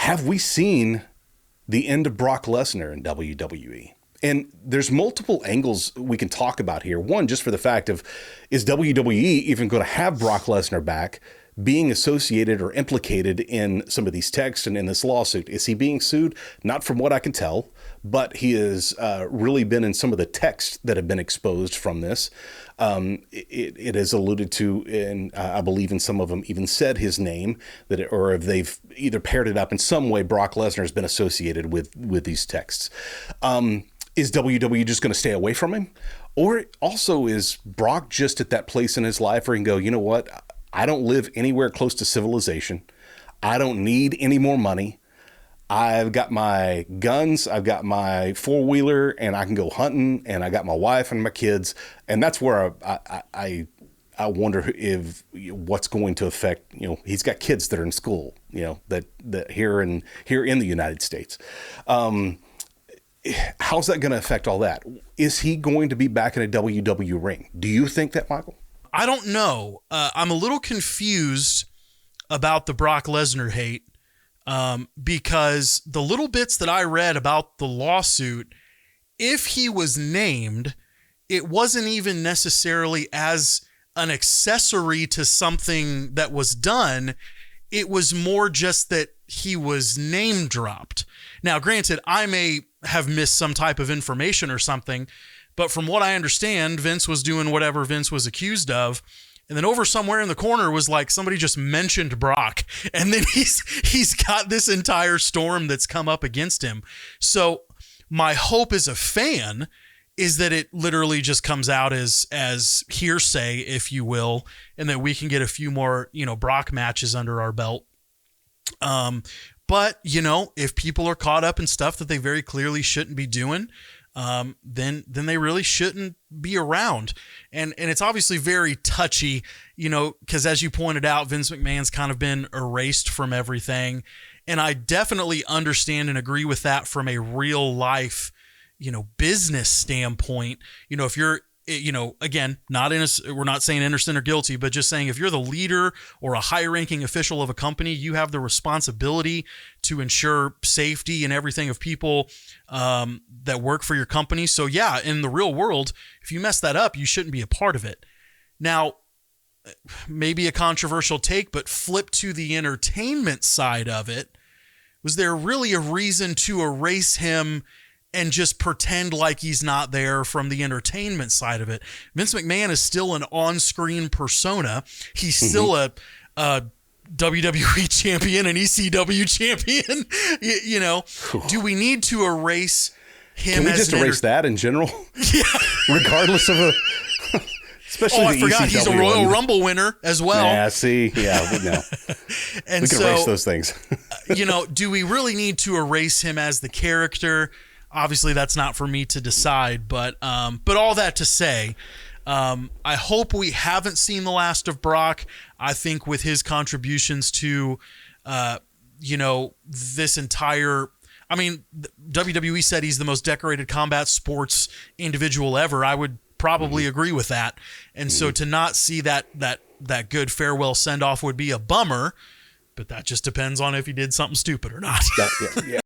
have we seen the end of Brock Lesnar in WWE? And there's multiple angles we can talk about here. One, just for the fact of, is WWE even going to have Brock Lesnar back being associated or implicated in some of these texts and in this lawsuit? Is he being sued? Not from what I can tell, but he has really been in some of the texts that have been exposed from this. It is alluded to, and I believe in some of them even said his name, or if they've either paired it up in some way, Brock Lesnar has been associated with these texts. Is WWE just going to stay away from him? Or also is Brock just at that place in his life where he can go, you know what? I don't live anywhere close to civilization. I don't need any more money. I've got my guns, I've got my four-wheeler, and I can go hunting, and I got my wife and my kids. And that's where I wonder if what's going to affect, he's got kids that are in school, that here in the United States. How's that going to affect all that? Is he going to be back in a WWE ring? Do you think that, Michael? I don't know. I'm a little confused about the Brock Lesnar hate because the little bits that I read about the lawsuit, if he was named, it wasn't even necessarily as an accessory to something that was done. It was more just that he was name dropped. Now, granted, I may have missed some type of information or something, but from what I understand, Vince was doing whatever Vince was accused of. And then over somewhere in the corner was like somebody just mentioned Brock. And then he's got this entire storm that's come up against him. So my hope as a fan is that it literally just comes out as hearsay, if you will, and that we can get a few more, Brock matches under our belt. But if people are caught up in stuff that they very clearly shouldn't be doing, then they really shouldn't be around. And it's obviously very touchy, because as you pointed out, Vince McMahon's kind of been erased from everything. And I definitely understand and agree with that from a real life, business standpoint. If you're, again, we're not saying innocent or guilty, but just saying if you're the leader or a high-ranking official of a company, you have the responsibility to ensure safety and everything of people that work for your company. So yeah, in the real world, if you mess that up, you shouldn't be a part of it. Now, maybe a controversial take, but flip to the entertainment side of it. Was there really a reason to erase him and just pretend like he's not there from the entertainment side of it? Vince McMahon is still an on-screen persona. He's still a WWE champion, an ECW champion. Do we need to erase him? Can we just erase that in general? Yeah. Regardless of especially I forgot he's a Royal Rumble winner as well. Yeah, see? Yeah, no. And we can erase those things. Do we really need to erase him as the character? Obviously, that's not for me to decide, but all that to say, I hope we haven't seen the last of Brock. I think with his contributions to, this entire, WWE said he's the most decorated combat sports individual ever. I would probably agree with that. And so to not see that good farewell send-off would be a bummer, but that just depends on if he did something stupid or not. Yeah.